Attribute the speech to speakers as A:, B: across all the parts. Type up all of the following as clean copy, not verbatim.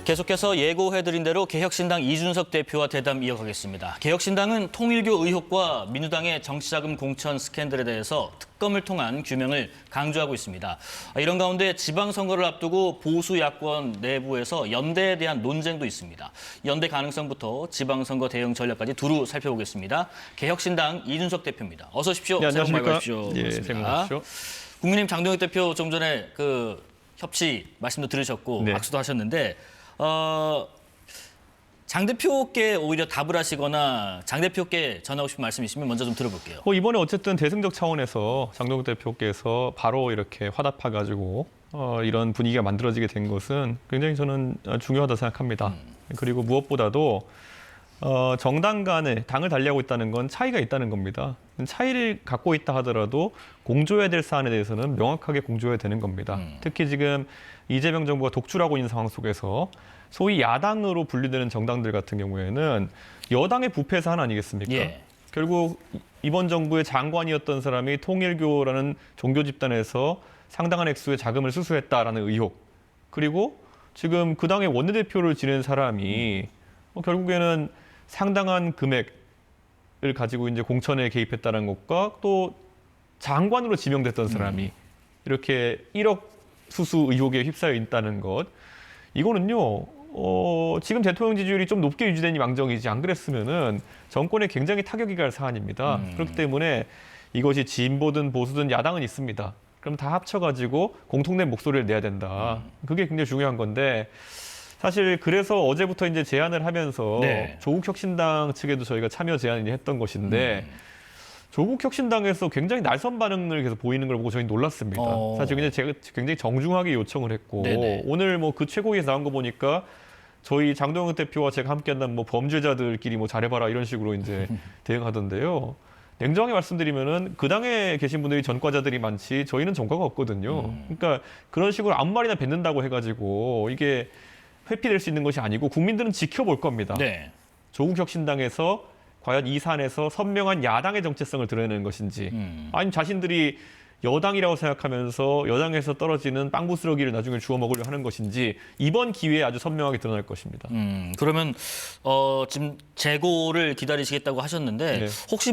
A: 계속해서 예고해드린 대로 개혁신당 이준석 대표와 대담 이어가겠습니다. 개혁신당은 통일교 의혹과 민주당의 정치자금 공천 스캔들에 대해서 특검을 통한 규명을 강조하고 있습니다. 이런 가운데 지방선거를 앞두고 보수 야권 내부에서 연대에 대한 논쟁도 있습니다. 연대 가능성부터 지방선거 대응 전략까지 두루 살펴보겠습니다. 개혁신당 이준석 대표입니다. 어서 오십시오.
B: 네, 안녕하십니까.
A: 새해 복 많이 받으십시오.
B: 새해 복 많이 받으십시오.
A: 국민의힘 장동혁 대표 좀 전에 협치 말씀도 들으셨고
B: 네.
A: 악수도 하셨는데 장 대표께 오히려 답을 하시거나 장 대표께 전하고 싶은 말씀 있으면 먼저 좀 들어볼게요.
B: 이번에 어쨌든 대승적 차원에서 장동혁 대표께서 바로 이렇게 화답해가지고 이런 분위기가 만들어지게 된 것은 굉장히 저는 중요하다 생각합니다. 그리고 무엇보다도 정당 간에 당을 달리하고 있다는 건 차이가 있다는 겁니다. 차이를 갖고 있다 하더라도 공조해야 될 사안에 대해서는 명확하게 공조해야 되는 겁니다. 특히 지금 이재명 정부가 독주하고 있는 상황 속에서 소위 야당으로 분류되는 정당들 같은 경우에는 여당의 부패 사안 아니겠습니까?
A: 예.
B: 결국 이번 정부의 장관이었던 사람이 통일교라는 종교 집단에서 상당한 액수의 자금을 수수했다라는 의혹, 그리고 지금 그 당의 원내대표를 지낸 사람이 결국에는 상당한 금액을 가지고 이제 공천에 개입했다는 것과 또 장관으로 지명됐던 사람이 이렇게 1억 수수 의혹에 휩싸여 있다는 것, 이거는요 지금 대통령 지지율이 좀 높게 유지되니 망정이지 안 그랬으면은 정권에 굉장히 타격이 갈 사안입니다. 그렇기 때문에 이것이 진보든 보수든 야당은 있습니다. 그럼 다 합쳐가지고 공통된 목소리를 내야 된다. 그게 굉장히 중요한 건데, 사실 그래서 어제부터 이제 제안을 하면서
A: 네.
B: 조국 혁신당 측에도 저희가 참여 제안을 했던 것인데 조국 혁신당에서 굉장히 날선 반응을 계속 보이는 걸 보고 저희 놀랐습니다. 사실 그냥 제가 굉장히 정중하게 요청을 했고
A: 네네.
B: 오늘 그 최고위에서 나온 거 보니까 저희 장동혁 대표와 제가 함께한다는 범죄자들끼리 잘해봐라 이런 식으로 이제 대응하던데요. 냉정하게 말씀드리면은 그 당에 계신 분들이 전과자들이 많지 저희는 전과가 없거든요. 그러니까 그런 식으로 아무 말이나 뱉는다고 해가지고 이게 회피될 수 있는 것이 아니고 국민들은 지켜볼 겁니다.
A: 네.
B: 조국 혁신당에서 과연 이 사안에서 선명한 야당의 정체성을 드러내는 것인지, 아니면 자신들이 여당이라고 생각하면서 여당에서 떨어지는 빵부스러기를 나중에 주워 먹으려 하는 것인지 이번 기회에 아주 선명하게 드러날 것입니다.
A: 그러면 지금 재고를 기다리시겠다고 하셨는데
B: 네.
A: 혹시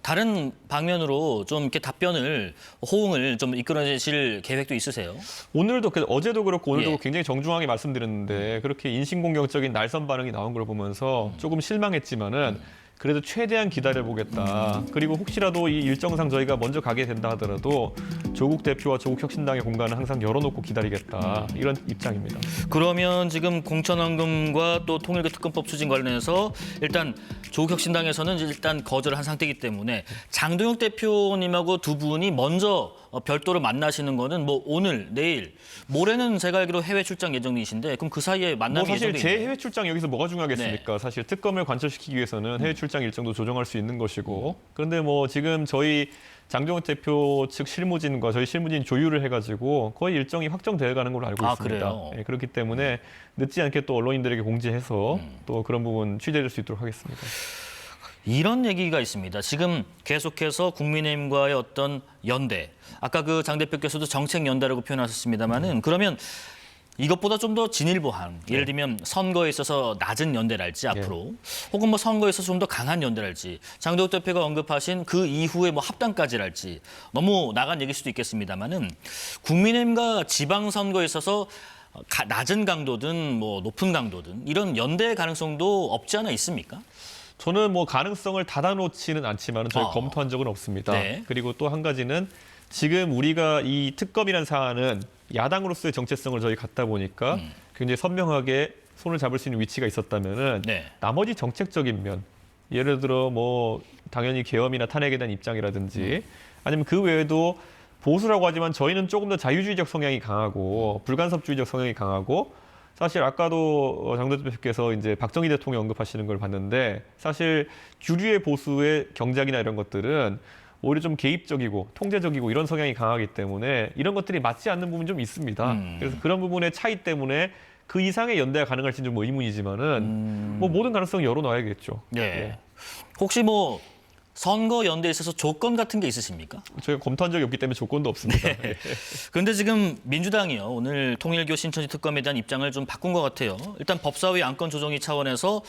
A: 다른 방면으로 좀 이렇게 답변을 호응을 좀 이끌어내실 계획도 있으세요?
B: 오늘도 어제도 그렇고 오늘도
A: 예.
B: 굉장히 정중하게 말씀드렸는데 그렇게 인신공격적인 날선 반응이 나온 걸 보면서 조금 실망했지만은 그래도 최대한 기다려보겠다. 그리고 혹시라도 이 일정상 저희가 먼저 가게 된다 하더라도 조국 대표와 조국 혁신당의 공간을 항상 열어놓고 기다리겠다. 이런 입장입니다.
A: 그러면 지금 공천원금과 또 통일교 특검법 추진 관련해서 일단 조국혁신당에서는 일단 거절을 한 상태이기 때문에 장동혁 대표님하고 두 분이 먼저 별도로 만나시는 거는 오늘, 내일, 모레는 제가 알기로 해외 출장 예정이신데 그럼 그 사이에 만남이
B: 사실
A: 예정돼
B: 제
A: 있나요?
B: 해외 출장 여기서 뭐가 중요하겠습니까?
A: 네.
B: 사실 특검을 관철시키기 위해서는 해외 출장 일정도 조정할 수 있는 것이고, 그런데 지금 저희 장동혁 대표 측 실무진과 저희 실무진 조율을 해가지고 거의 일정이 확정되어 가는 걸로 알고 있습니다.
A: 그래요?
B: 예, 그렇기 때문에 늦지 않게 또 언론인들에게 공지해서 또 그런 부분 취재될 수 있도록 하겠습니다.
A: 이런 얘기가 있습니다. 지금 계속해서 국민의힘과의 어떤 연대, 아까 장 대표께서도 정책 연대라고 표현하셨습니다만은 그러면 이것보다 좀 더 진일보한, 예를 들면 선거에 있어서 낮은 연대랄지 앞으로, 혹은 선거에 있어서 좀 더 강한 연대랄지, 장동혁 대표가 언급하신 그 이후에 합당까지랄지 너무 나간 얘기일 수도 있겠습니다만은 국민의힘과 지방선거에 있어서 낮은 강도든 높은 강도든 이런 연대 가능성도 없지 않아 있습니까?
B: 저는 가능성을 닫아놓지는 않지만 저희 검토한 적은 없습니다.
A: 네.
B: 그리고 또 한 가지는 지금 우리가 이 특검이라는 사안은 야당으로서의 정체성을 저희 갖다 보니까 굉장히 선명하게 손을 잡을 수 있는 위치가 있었다면은
A: 네.
B: 나머지 정책적인 면, 예를 들어 당연히 계엄이나 탄핵에 대한 입장이라든지 아니면 그 외에도 보수라고 하지만 저희는 조금 더 자유주의적 성향이 강하고 불간섭주의적 성향이 강하고, 사실 아까도 장 대표께서 이제 박정희 대통령 언급하시는 걸 봤는데 사실 주류의 보수의 경작이나 이런 것들은 오히려 좀 개입적이고 통제적이고 이런 성향이 강하기 때문에 이런 것들이 맞지 않는 부분이 좀 있습니다. 그래서 그런 부분의 차이 때문에 그 이상의 연대가 가능할지는 좀 의문이지만은 모든 가능성 열어놔야겠죠.
A: 네.
B: 예.
A: 혹시 선거 연대에 있어서 조건 같은 게 있으십니까?
B: 저희가 검토한 적이 없기 때문에 조건도 없습니다. 예.
A: 그런데 지금 민주당이요. 오늘 통일교 신천지 특검에 대한 입장을 좀 바꾼 것 같아요. 일단 법사위 안건 조정위 차원에서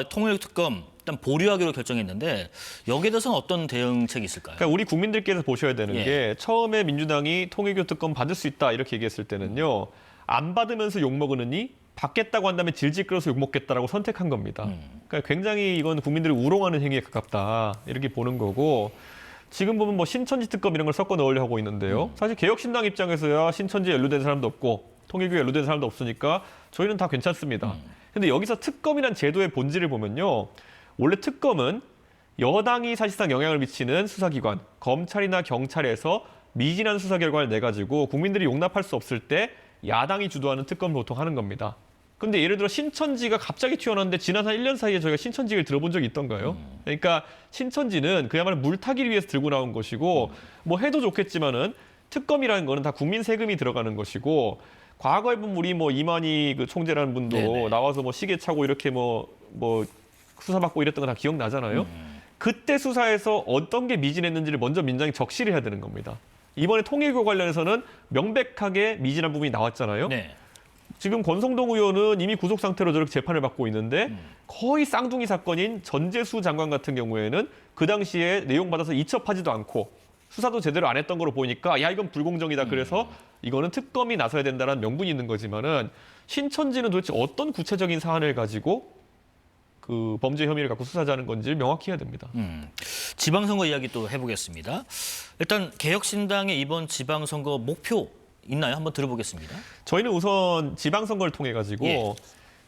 A: 통일교 특검 일단 보류하기로 결정했는데 여기에 대해서는 어떤 대응책이 있을까요?
B: 그러니까 우리 국민들께서 보셔야 되는
A: 예.
B: 게 처음에 민주당이 통일교 특검 받을 수 있다 이렇게 얘기했을 때는요. 안 받으면서 욕먹으느니 받겠다고 한다면 질질 끌어서 욕먹겠다라고 선택한 겁니다. 그러니까 굉장히 이건 국민들을 우롱하는 행위에 가깝다 이렇게 보는 거고 지금 보면 뭐 신천지 특검 이런 걸 섞어 넣으려 하고 있는데요. 사실 개혁신당 입장에서야 신천지에 연루된 사람도 없고 통일교에 연루된 사람도 없으니까 저희는 다 괜찮습니다. 근데 여기서 특검이란 제도의 본질을 보면요. 원래 특검은 여당이 사실상 영향을 미치는 수사기관, 검찰이나 경찰에서 미진한 수사 결과를 내가지고 국민들이 용납할 수 없을 때 야당이 주도하는 특검을 보통 하는 겁니다. 근데 예를 들어 신천지가 갑자기 튀어나왔는데 지난 한 1년 사이에 저희가 신천지 얘기를 들어본 적이 있던가요? 그러니까 신천지는 그야말로 물타기를 위해서 들고 나온 것이고 뭐 해도 좋겠지만은 특검이라는 거는 다 국민 세금이 들어가는 것이고 과거에 보면 우리 뭐 이만희 그 총재라는 분도
A: 네네.
B: 나와서 뭐 시계 차고 이렇게 뭐 수사받고 이랬던 거 다 기억나잖아요. 그때 수사에서 어떤 게 미진했는지를 먼저 민주당이 적시를 해야 되는 겁니다. 이번에 통일교 관련해서는 명백하게 미진한 부분이 나왔잖아요.
A: 네.
B: 지금 권성동 의원은 이미 구속 상태로 저렇게 재판을 받고 있는데 거의 쌍둥이 사건인 전재수 장관 같은 경우에는 그 당시에 내용 받아서 이첩하지도 않고 수사도 제대로 안 했던 거로 보니까 야 이건 불공정이다. 그래서 이거는 특검이 나서야 된다는 명분이 있는 거지만은 신천지는 도대체 어떤 구체적인 사안을 가지고 그 범죄 혐의를 갖고 수사하자는 건지 명확히 해야 됩니다.
A: 지방선거 이야기 또 해보겠습니다. 일단 개혁신당의 이번 지방선거 목표 있나요? 한번 들어보겠습니다.
B: 저희는 우선 지방선거를 통해 가지고
A: 예.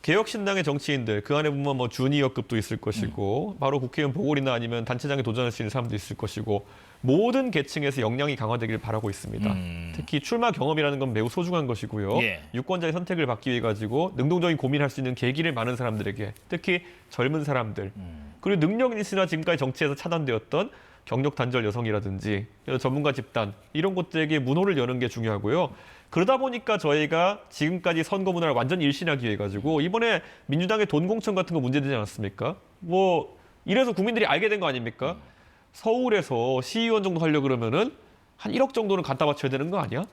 B: 개혁신당의 정치인들 그 안에 보면 뭐 주니어급도 있을 것이고 바로 국회의원 보궐이나 아니면 단체장에 도전할 수 있는 사람도 있을 것이고 모든 계층에서 역량이 강화되기를 바라고 있습니다. 특히 출마 경험이라는 건 매우 소중한 것이고요.
A: 예.
B: 유권자의 선택을 받기 위해 가지고 능동적인 고민할 수 있는 계기를 많은 사람들에게 특히 젊은 사람들 그리고 능력 있으나 지금까지 정치에서 차단되었던 경력 단절 여성이라든지 전문가 집단 이런 곳들에게 문호를 여는 게 중요하고요. 그러다 보니까 저희가 지금까지 선거 문화를 완전히 일신하기 위해 가지고 이번에 민주당의 돈 공천 같은 거 문제되지 않았습니까? 뭐 이래서 국민들이 알게 된 거 아닙니까? 서울에서 시의원 정도 하려고 그러면은 한 1억 정도는 갖다 바쳐야 되는 거 아니야?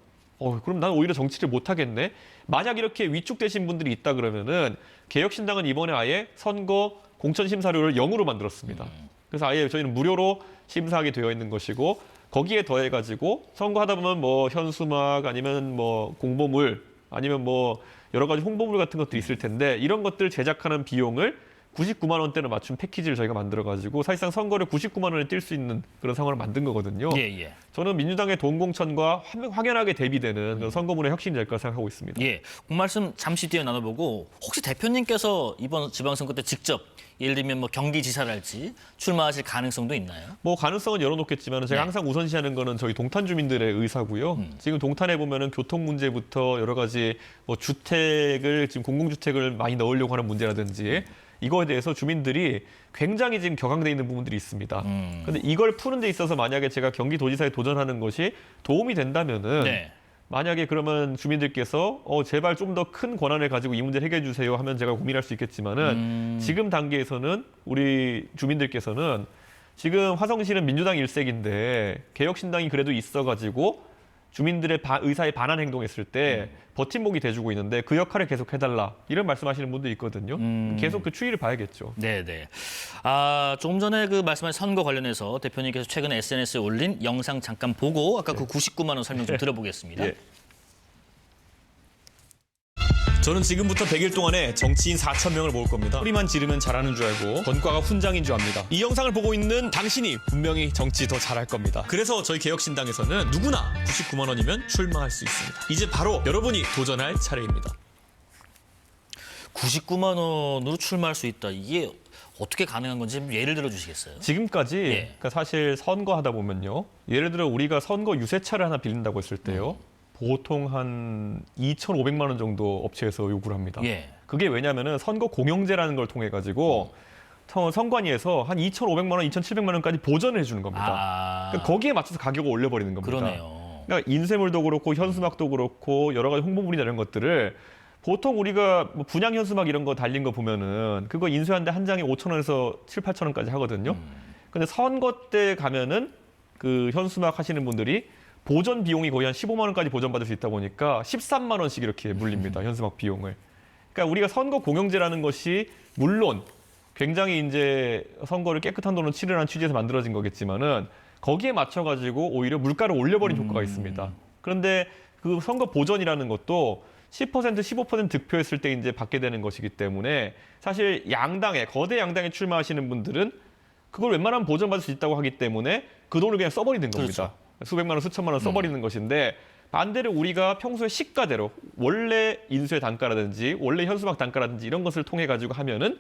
B: 그럼 난 오히려 정치를 못 하겠네. 만약 이렇게 위축되신 분들이 있다 그러면은 개혁신당은 이번에 아예 선거 공천 심사료를 0으로 만들었습니다. 그래서 아예 저희는 무료로 심사하게 되어 있는 것이고 거기에 더해가지고 선거하다 보면 뭐 현수막 아니면 뭐 공보물 아니면 뭐 여러 가지 홍보물 같은 것도 있을 텐데 이런 것들 제작하는 비용을 99만 원대로 맞춘 패키지를 저희가 만들어가지고 사실상 선거를 99만 원에 뛸 수 있는 그런 상황을 만든 거거든요.
A: 예.
B: 저는 민주당의 돈 공천과 확연하게 대비되는 그런 선거문화 혁신이 될 거라 생각하고 있습니다.
A: 예. 그 말씀 잠시 뒤에 나눠보고 혹시 대표님께서 이번 지방선거 때 직접 예를 들면 뭐 경기지사랄지 출마하실 가능성도 있나요?
B: 뭐 가능성은 열어놓겠지만 제가
A: 네.
B: 항상 우선시하는 거는 저희 동탄 주민들의 의사고요. 지금 동탄에 보면은 교통 문제부터 여러 가지 뭐 주택을 지금 공공주택을 많이 넣으려고 하는 문제라든지 이거에 대해서 주민들이 굉장히 지금 격앙돼 있는 부분들이 있습니다. 근데 이걸 푸는 데 있어서 만약에 제가 경기도지사에 도전하는 것이 도움이 된다면은
A: 네.
B: 만약에 그러면 주민들께서 제발 좀 더 큰 권한을 가지고 이 문제를 해결해 주세요 하면 제가 고민할 수 있겠지만은 지금 단계에서는 우리 주민들께서는 지금 화성시는 민주당 일색인데 개혁신당이 그래도 있어가지고 주민들의 의사에 반한 행동했을 때 버팀목이 돼주고 있는데 그 역할을 계속 해달라 이런 말씀하시는 분도 있거든요. 계속 그 추이를 봐야겠죠.
A: 네네. 조금 전에 그 말씀하신 선거 관련해서 대표님께서 최근에 SNS에 올린 영상 잠깐 보고 아까 그 99만 원 설명 좀 들어보겠습니다.
B: 예.
C: 저는 지금부터 100일 동안에 정치인 4,000명을 모을 겁니다. 소리만 지르면 잘하는 줄 알고 전과가 훈장인 줄 압니다. 이 영상을 보고 있는 당신이 분명히 정치 더 잘할 겁니다. 그래서 저희 개혁신당에서는 누구나 99만 원이면 출마할 수 있습니다. 이제 바로 여러분이 도전할 차례입니다.
A: 99만 원으로 출마할 수 있다. 이게 어떻게 가능한 건지 예를 들어 주시겠어요?
B: 지금까지
A: 예.
B: 그러니까 사실 선거하다 보면요. 예를 들어 우리가 선거 유세차를 하나 빌린다고 했을 때요. 보통 한 2,500만 원 정도 업체에서 요구를 합니다.
A: 예.
B: 그게 왜냐면은 선거 공영제라는 걸 통해 가지고 선관위에서 한 2,500만 원, 2,700만 원까지 보전을 해주는 겁니다. 그러니까 거기에 맞춰서 가격을 올려버리는 겁니다.
A: 그러네요.
B: 그러니까 인쇄물도 그렇고 현수막도 그렇고 여러 가지 홍보물이나 이런 것들을 보통 우리가 뭐 분양 현수막 이런 거 달린 거 보면은 그거 인쇄하는데 한 장에 5,000원에서 7, 8,000원까지 하거든요. 근데 선거 때 가면은 그 현수막 하시는 분들이 보전 비용이 거의 한 15만 원까지 보전받을 수 있다 보니까 13만 원씩 이렇게 물립니다. 현수막 비용을. 그러니까 우리가 선거 공영제라는 것이 물론 굉장히 이제 선거를 깨끗한 돈으로 치르라는 취지에서 만들어진 거겠지만은 거기에 맞춰가지고 오히려 물가를 올려버린 효과가 있습니다. 그런데 그 선거 보전이라는 것도 10%, 15% 득표했을 때 이제 받게 되는 것이기 때문에 사실 거대 양당에 출마하시는 분들은 그걸 웬만하면 보전받을 수 있다고 하기 때문에 그 돈을 그냥 써버리는 겁니다. 수백만 원, 수천만 원 써버리는 것인데 반대로 우리가 평소에 시가대로 원래 인수의 단가라든지 원래 현수막 단가라든지 이런 것을 통해 가지고 하면은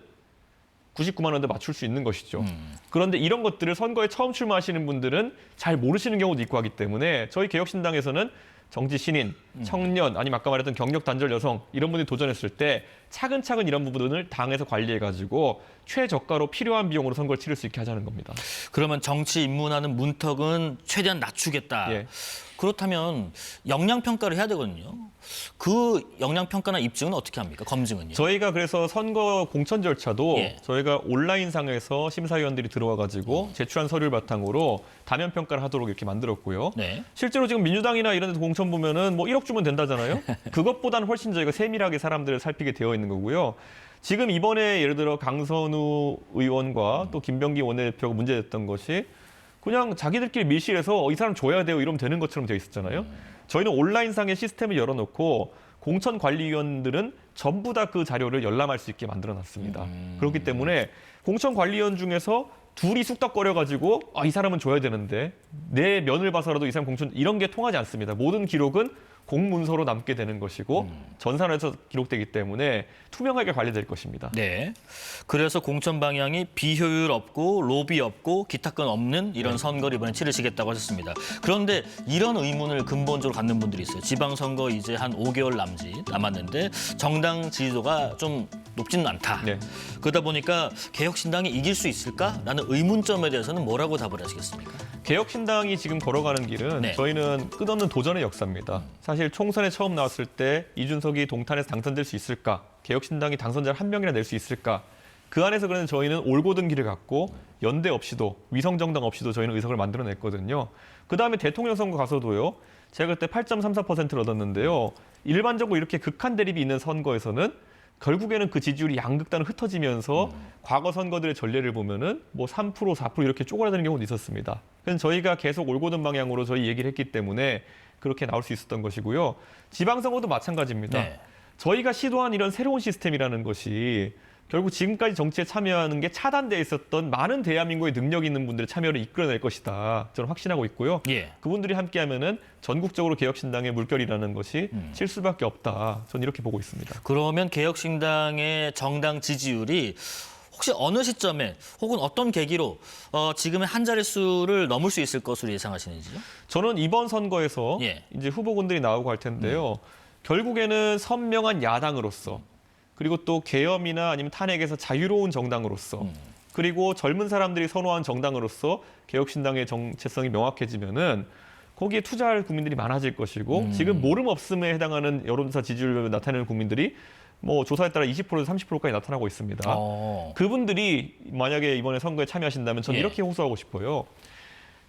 B: 99만 원대 맞출 수 있는 것이죠. 그런데 이런 것들을 선거에 처음 출마하시는 분들은 잘 모르시는 경우도 있고 하기 때문에 저희 개혁신당에서는 정치 신인, 청년, 아니면 아까 말했던 경력 단절 여성 이런 분들이 도전했을 때 차근차근 이런 부분을 당에서 관리해가지고 최저가로 필요한 비용으로 선거를 치를 수 있게 하자는 겁니다.
A: 그러면 정치 입문하는 문턱은 최대한 낮추겠다.
B: 예.
A: 그렇다면 역량 평가를 해야 되거든요. 그 역량 평가나 입증은 어떻게 합니까? 검증은요?
B: 저희가 그래서 선거 공천 절차도
A: 예.
B: 저희가 온라인상에서 심사위원들이 들어와가지고 제출한 서류를 바탕으로 다면 평가를 하도록 이렇게 만들었고요.
A: 네.
B: 실제로 지금 민주당이나 이런 데서 공천 보면은 뭐 1억 주면 된다잖아요. 그것보다는 훨씬 저희가 세밀하게 사람들을 살피게 되어 있는 거고요. 지금 이번에 예를 들어 강선우 의원과 또 김병기 원내대표가 문제됐던 것이 그냥 자기들끼리 밀실해서 이 사람 줘야 돼요 이러면 되는 것처럼 되어 있었잖아요. 저희는 온라인상의 시스템을 열어놓고 공천관리위원들은 전부 다 그 자료를 열람할 수 있게 만들어놨습니다. 그렇기 때문에 공천관리위원 중에서 둘이 쑥덕거려가지고 이 사람은 줘야 되는데 내 면을 봐서라도 이 사람 공천 이런 게 통하지 않습니다. 모든 기록은 공문서로 남게 되는 것이고 전산에서 기록되기 때문에 투명하게 관리될 것입니다.
A: 네. 그래서 공천 방향이 비효율 없고 로비 없고 기타권 없는 이런 선거를 이번에 치르시겠다고 하셨습니다. 그런데 이런 의문을 근본적으로 갖는 분들이 있어요. 지방선거 이제 한 5개월 남았는데 정당 지지도가 좀 높지는 않다.
B: 네.
A: 그러다 보니까 개혁신당이 이길 수 있을까라는 의문점에 대해서는 뭐라고 답을 하시겠습니까?
B: 개혁신당이 지금 걸어가는 길은
A: 네.
B: 저희는 끝없는 도전의 역사입니다. 사실 총선에 처음 나왔을 때 이준석이 동탄에서 당선될 수 있을까? 개혁신당이 당선자를 한 명이나 낼 수 있을까? 그 안에서 그러는 저희는 올고든 길을 갔고 연대 없이도 위성정당 없이도 저희는 의석을 만들어냈거든요. 그다음에 대통령 선거 가서도요. 제가 그때 8.34%를 얻었는데요. 일반적으로 이렇게 극한 대립이 있는 선거에서는 결국에는 그 지지율이 양극단으로 흩어지면서 과거 선거들의 전례를 보면은 뭐 3%, 4% 이렇게 쪼그라드는 경우도 있었습니다. 그래서 저희가 계속 올고든 방향으로 저희 얘기를 했기 때문에 그렇게 나올 수 있었던 것이고요. 지방선거도 마찬가지입니다.
A: 네.
B: 저희가 시도한 이런 새로운 시스템이라는 것이 결국 지금까지 정치에 참여하는 게 차단돼 있었던 많은 대한민국의 능력 있는 분들의 참여를 이끌어낼 것이다. 저는 확신하고 있고요.
A: 예.
B: 그분들이 함께하면은 전국적으로 개혁신당의 물결이라는 것이 칠 수밖에 없다. 저는 이렇게 보고 있습니다.
A: 그러면 개혁신당의 정당 지지율이 혹시 어느 시점에 혹은 어떤 계기로 지금의 한 자릿수를 넘을 수 있을 것으로 예상하시는지요?
B: 저는 이번 선거에서
A: 예.
B: 이제 후보군들이 나오고 할 텐데요. 결국에는 선명한 야당으로서 그리고 또 계엄이나 아니면 탄핵에서 자유로운 정당으로서 그리고 젊은 사람들이 선호한 정당으로서 개혁신당의 정체성이 명확해지면은 거기에 투자할 국민들이 많아질 것이고 지금 모름 없음에 해당하는 여론조사 지지율을 나타내는 국민들이 뭐 조사에 따라 20%에서 30%까지 나타나고 있습니다. 그분들이 만약에 이번에 선거에 참여하신다면 저는
A: 예.
B: 이렇게 호소하고 싶어요.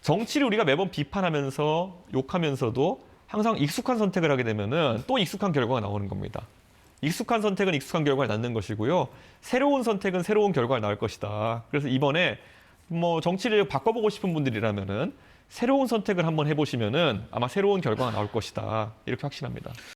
B: 정치를 우리가 매번 비판하면서 욕하면서도 항상 익숙한 선택을 하게 되면은 또 익숙한 결과가 나오는 겁니다. 익숙한 선택은 익숙한 결과를 낳는 것이고요. 새로운 선택은 새로운 결과를 낳을 것이다. 그래서 이번에 뭐 정치를 바꿔보고 싶은 분들이라면은 새로운 선택을 한번 해보시면은 아마 새로운 결과가 나올 것이다. 이렇게 확신합니다.